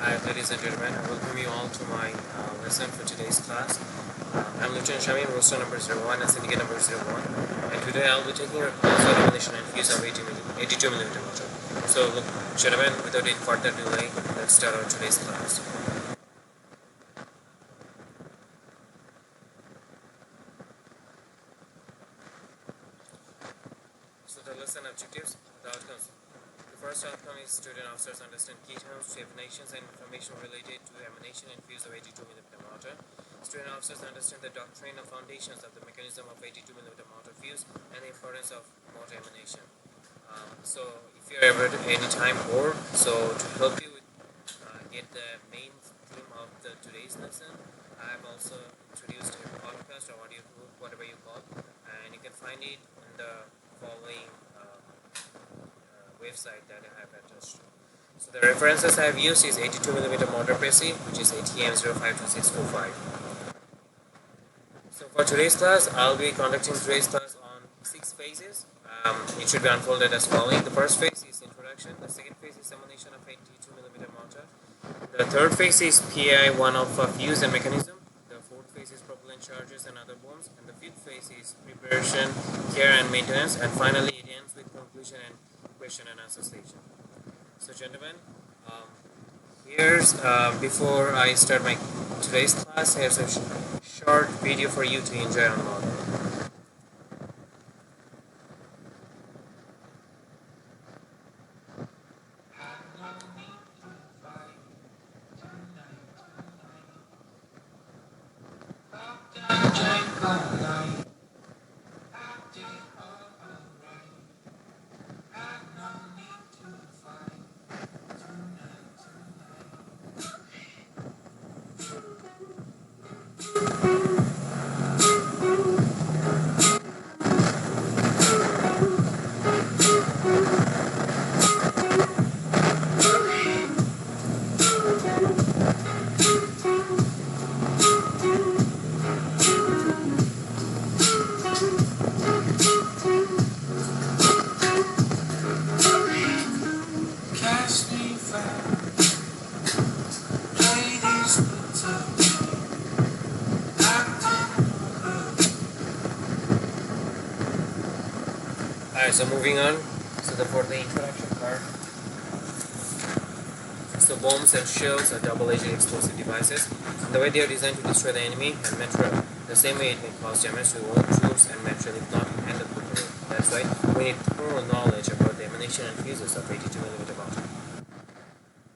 Hi, ladies and gentlemen. I welcome you all to my lesson for today's class. I'm Lieutenant Shami, roster number 01 and syndicate number 01. And today I'll be taking a class on elimination and fuse of 82mm motor. So, look, gentlemen, without any further delay, let's start our today's class. So, the lesson objectives, the outcomes. The first outcome is student officers understand key terms, definitions, and information related to emanation and fuse of 82mm mortar. Student officers understand the doctrine and foundations of the mechanism of 82mm mortar fuse and the importance of mortar emanation. So, if you're ever at any time bored, so to help you with, get the main theme of today's lesson, I have also introduced a podcast or audio book, whatever you call, and you can find it in the following website that I have attached to. So the references I have used is 82mm mortar pressing, which is ATM052645. So for today's class, I'll be conducting today's class on 6 phases. It should be unfolded as following. The first phase is introduction. The second phase is simulation of 82mm mortar. The third phase is PI1 of fuse and mechanism. The fourth phase is propellant charges and other bombs. And the fifth phase is preparation, care and maintenance. And finally, it ends with conclusion and question and answer session. So gentlemen, here's before I start my today's class, here's a short video for you to enjoy on Mortar. Alright, so moving on. So for the introduction part. So bombs and shells are double-edged explosive devices. The way they are designed to destroy the enemy and material. The same way it may cause damage to own troops and material if not handled properly. That's why we need thorough knowledge about the emanation and fuses of 82mm mortar.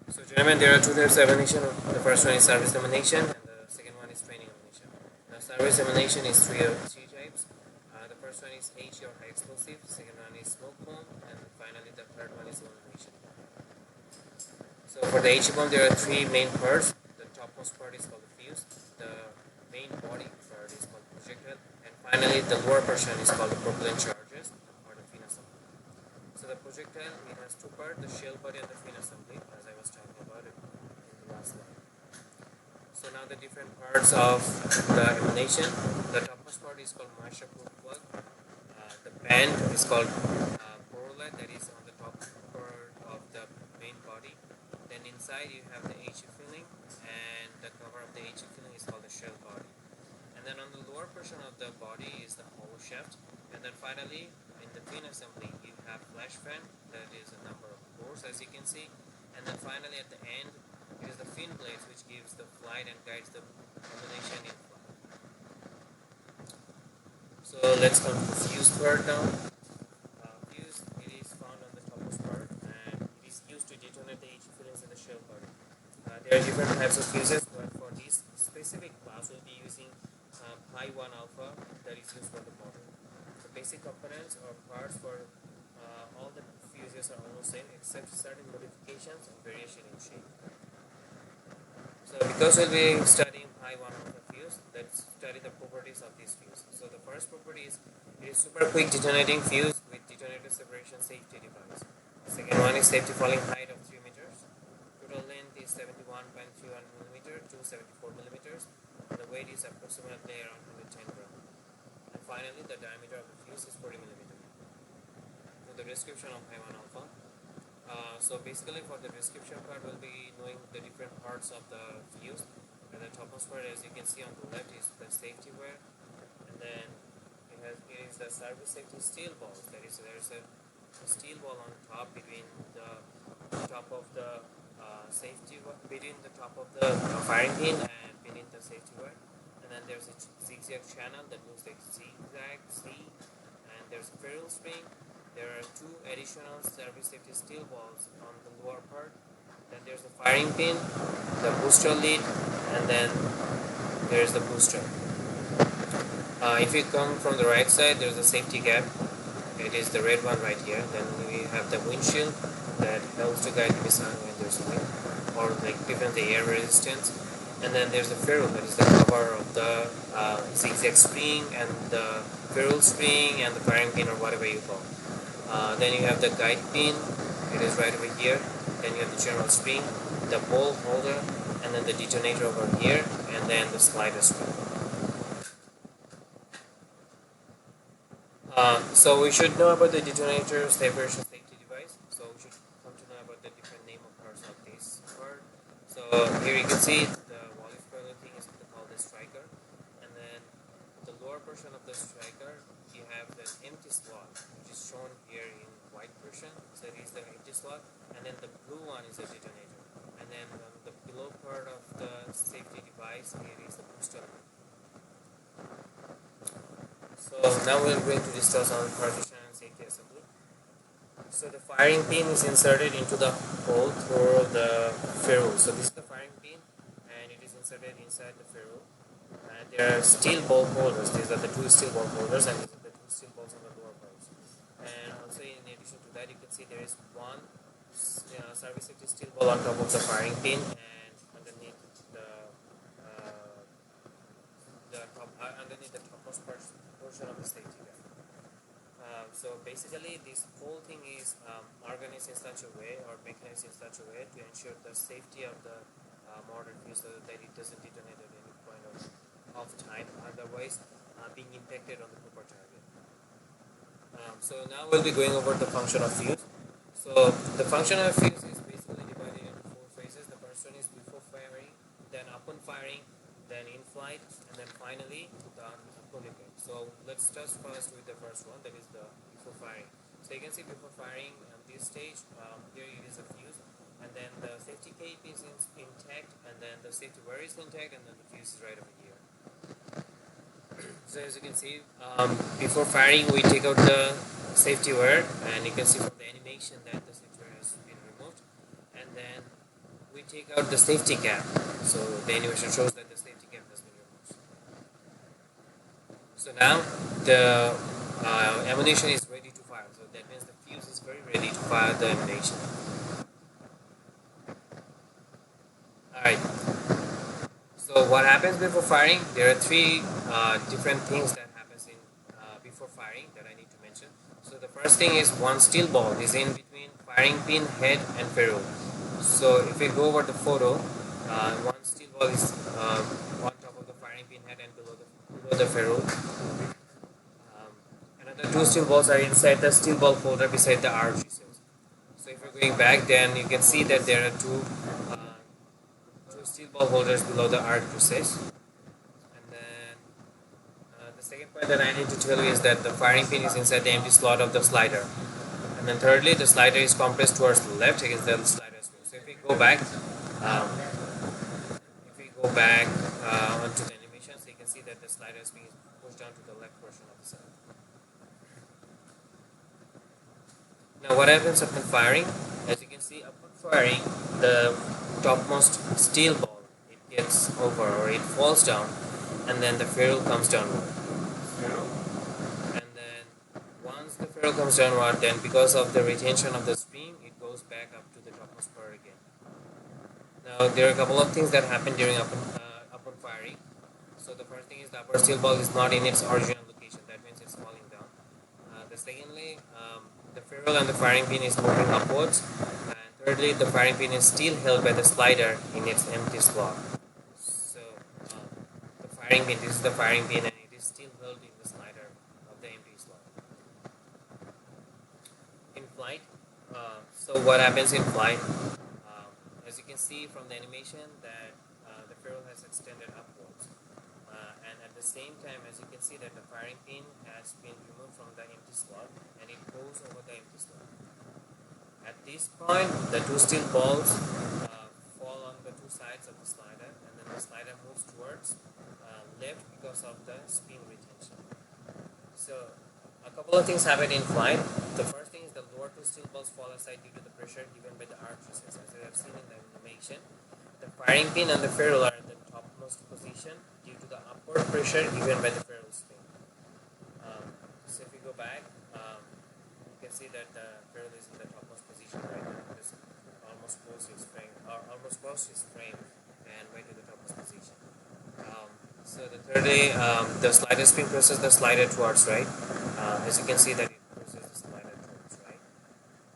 So gentlemen, there are two types of emanation. The first one is service emanation and the second one is training emanation. Now service emanation is three types. The first one is H or high explosive, second one is smoke bomb, and finally the third one is illumination. So for the H bomb, there are three main parts. The topmost part is called the fuse, the main body part is called projectile, and finally the lower portion is called the propellant charges or the fin assembly. So the projectile, it has two parts, the shell body and the fin assembly, as I was talking about it in the last slide. So now the different parts of the emanation. The topmost part is called moisture-proof plug. The band is called corolla, that is on the top part of the main body. Then inside you have the HE filling, and the cover of the HE filling is called the shell body. And then on the lower portion of the body is the hollow shaft. And then finally, in the fin assembly, you have flash fan, that is a number of pores as you can see. And then finally at the end, it is the fin blades which gives the flight and guides the emanation in flight. So let's come to the fuse part now. Fuse, it is found on the topmost part and it is used to detonate the HE fillings in the shell body. There are different types of fuses, but for this specific class we'll be using Pi1 alpha that is used for the motor. The basic components or parts for all the fuses are almost same except certain modifications and variation in shape. So because we'll be studying Pi1 alpha fuse, let's study the properties of this fuse. So the first property is it is super quick detonating fuse with detonator separation safety device. The second one is safety falling height of 3 meters. Total length is 71.31 millimeter to 74 millimeters. And the weight is approximately around 110 grams. And finally, the diameter of the fuse is 40 millimeter. So the description of Pi1 alpha. So basically, for the description part, we'll be knowing the different parts of the fuse. And the topmost part, as you can see on the left, is the safety wire, and then it is the service safety steel balls. That is, there is a steel ball on top between the top of the between the top of the firing pin and beneath the safety wire. And then there's a zigzag channel that looks like zigzag C, and there's a ferrule spring. There are two additional service safety steel balls on the lower part. Then there's the firing pin, the booster lead, and then there's the booster. If you come from the right side, there's a safety gap. It is the red one right here. Then we have the windshield that helps to guide the missile when there's wind, or like prevent the air resistance. And then there's the ferrule, that is the cover of the zigzag spring and the ferrule spring and the firing pin, or whatever you call. Then you have the guide pin. It is right over here. Then you have the general spring, the ball holder, and then the detonator over here, and then the slider spring. So we should know about the detonator separation safety device. So we should come to know about the different name of parts of this part. So here you can see the volley spoiler thing is called the striker, and then the lower portion of the striker, you have the empty slot, which is shown here in white version. So it is the empty slot, and then the blue one is the detonator, and then the below part of the safety device, it is the booster. So now we're going to discuss on partition and safety assembly. So the firing pin is inserted into the hole through the ferrule. So this is the firing pin, and it is inserted inside the ferrule. And there are steel ball holders. These are the two steel ball holders, and these are the two steel balls on the lower parts. And also, in addition to that, you can see there is one service safety steel ball on top of the firing pin, and underneath underneath the topmost portion of the safety gap. So basically, this whole thing is organized in such a way, or mechanized in such a way, to ensure the safety of the mortar fuse, so that it doesn't detonate at any point of time, otherwise being impacted on the proper target. So now we'll be going over the function of fuse. So the function of fuse is basically divided into four phases. The first one is before firing, then upon firing, then in flight, and then finally done fully built. So let's start first with the first one, that is the before firing. So you can see before firing at this stage, here it is a fuse, and then the safety cape is intact, and then the safety wire is intact, and then the fuse is right over here. So as you can see, before firing we take out the safety wire, and you can see from the animation that the safety wire has been removed, and then we take out the safety cap. So the animation shows that the safety cap has been removed. So now the ammunition is ready to fire. So that means the fuse is very ready to fire the ammunition. Alright. So what happens before firing? There are three different things that happens in before firing that I need to mention. So the first thing is one steel ball is in between firing pin, head, and ferrule. So if we go over the photo, one steel ball is on top of the firing pin head and below the ferrule. Another two steel balls are inside the steel ball holder beside the RG cells. So if we're going back, then you can see that there are two steel ball holders below the RG cells. And then the second point that I need to tell you is that the firing pin is inside the empty slot of the slider. And then thirdly, the slider is compressed towards the left against the slider spring. So if we go back, onto the animation, so you can see that the slider spring is pushed down to the left portion of the cell. Now what happens upon firing? As you can see, upon firing, the topmost steel ball, it gets over, or it falls down, and then the ferrule comes downward. And then once the ferrule comes downward, then because of the retention of the spring, it goes back up to the topmost part again. Now there are a couple of things that happen during upon firing. So the first thing is the upper steel ball is not in its original location. That means it's falling down. Secondly, the ferrule and the firing pin is moving upwards. And thirdly, the firing pin is still held by the slider in its empty slot. So the firing pin, this is the firing pin, and it is still held in the slider of the empty slot. In flight, so what happens in flight? As you can can see from the animation that the ferrule has extended upwards. And at the same time, as you can see that the firing pin has been removed from the empty slot and it goes over the empty slot. At this point, the two steel balls fall on the two sides of the slider, and then the slider moves towards left because of the spin retention. So a couple of things happen in flight. The first thing is the lower two steel balls fall aside due to the pressure given by the arches. As we have seen in the animation, the firing pin and the ferrule are in the topmost position due to the upward pressure given by the ferrule spin. So if we go back, you can see that the ferrule is in the topmost position right now. It's almost close to its frame, or almost close to its frame, and way to the topmost position. So the third day, the slider spin presses the slider towards right. As you can see that it presses the slider towards right.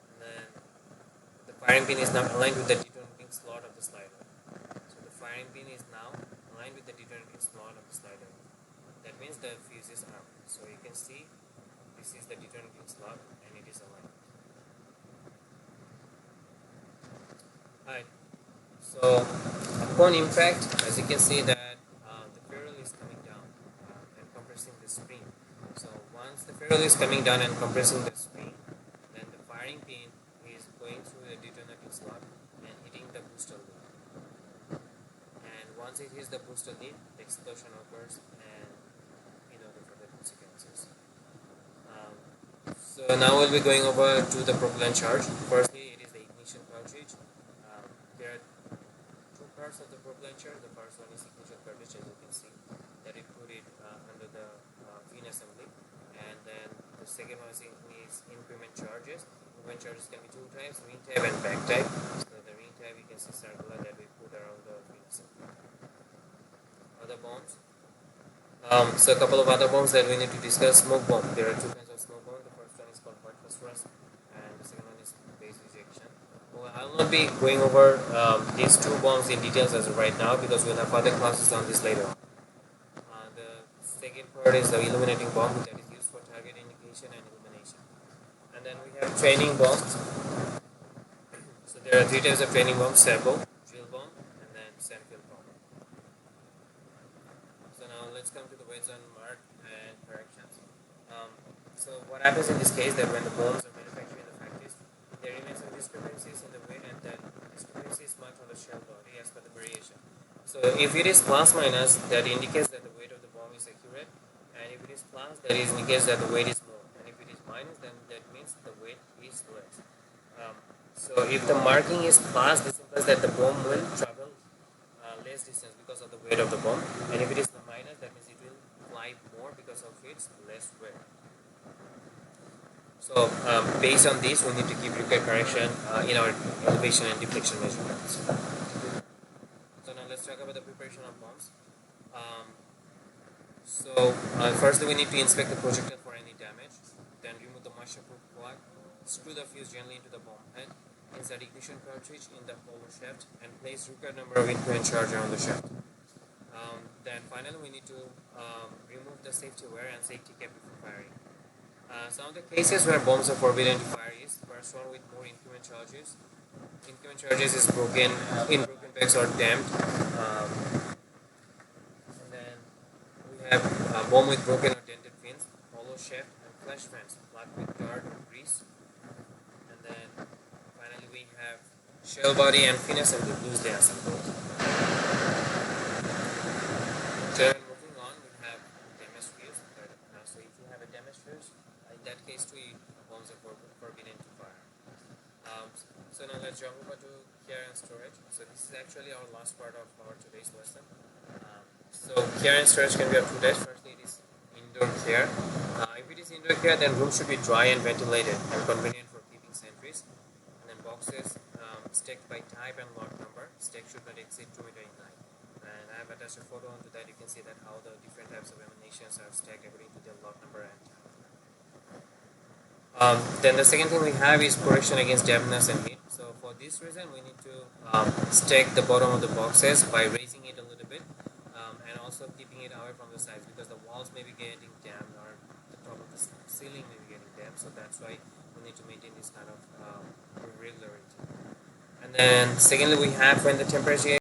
And then the firing pin is now aligned with the detonating slot of the slider. So the firing pin is now aligned with the detonating slot of the slider. That means the fuse is armed. So you can see this is the detonating slot and it is aligned. Alright. So upon impact, as you can see that the ferrule is coming down and compressing the spring. So once the ferrule is coming down and compressing the spring, then the firing pin is going through the detonating slot and hitting the booster lead. And once it hits the booster lead, the explosion occurs and the further consequences. So now we'll be going over to the propellant charge. Firstly, it is the ignition cartridge. There are two parts of the propellant charge. The first one is ignition cartridge, as you can see that it put it under the fin assembly, and then the second one is increment charges. Increment charges can be two types: ring tab and back tab. So the ring tab, you can see circular that we put around the fin assembly. Other bombs. So a couple of other bombs that we need to discuss. Smoke bomb. There are two kinds of smoke bomb. The first one is called white phosphorus, and the second one is base ejection. Well, I will not be going over these two bombs in details as of right now because we'll have other classes on this later. The second part is the illuminating bomb that is used for target indication and illumination. And then we have training bombs. So there are three types of training bombs: servo, drill bomb, and then sandfield bomb. So now let's come to the weight zone mark and corrections. So what happens in this case that when the bombs are manufactured in the factories, there remains some discrepancies in the weight, and that discrepancy is marked on the shell body as per the variation. So if it is plus minus, that indicates that the weight of the bomb is accurate, and if it is plus, that indicates that the weight is more, and if it is minus, then that means the weight is less. So if the marking is plus, this implies that the bomb will travel less distance because of the weight of the bomb, and if it is the minus, that means it will fly more because of its less weight. So based on this, we need to keep required correction in our elevation and deflection measurements. So now let's talk about the preparation of bombs. Firstly, we need to inspect the projectile for any damage, then remove the moisture-proof plug, screw the fuse gently into the bomb head, insert ignition cartridge in the hollow shaft, and place required number of increment charger on the shaft. Then finally, we need to remove the safety wire and safety cap before firing. Some of the cases where bombs are forbidden to fire is first one with more increment charges. Increment charges is broken in broken bags or damped. And then we have a bomb with broken or dented fins, hollow shaft, and flash fans plugged with dirt or grease. And then finally we have shell body and fin assembly loosely assembled. Then moving on, we have damaged fuse. So if you have a damaged fuse, in that case too, bombs are forbidden to fire. So now let's jump over to care and storage. So this is actually our last part of our today's lesson. So care and storage can be of two types. Firstly, it is indoor care. If it is indoor care, then room should be dry and ventilated and convenient for keeping sentries. And then boxes stacked by type and lot number. Stack should not exceed 2 meters in height. And I have attached a photo onto that. You can see that how the different types of emanations are stacked according to their lot number and type. Then the second thing we have is protection against dampness and heat. So for this reason, we need to stack the bottom of the boxes by raising it a little bit and also keeping it away from the sides because the walls may be getting damp or the top of the ceiling may be getting damp. So that's why we need to maintain this kind of regularity. And then secondly, we have when the temperature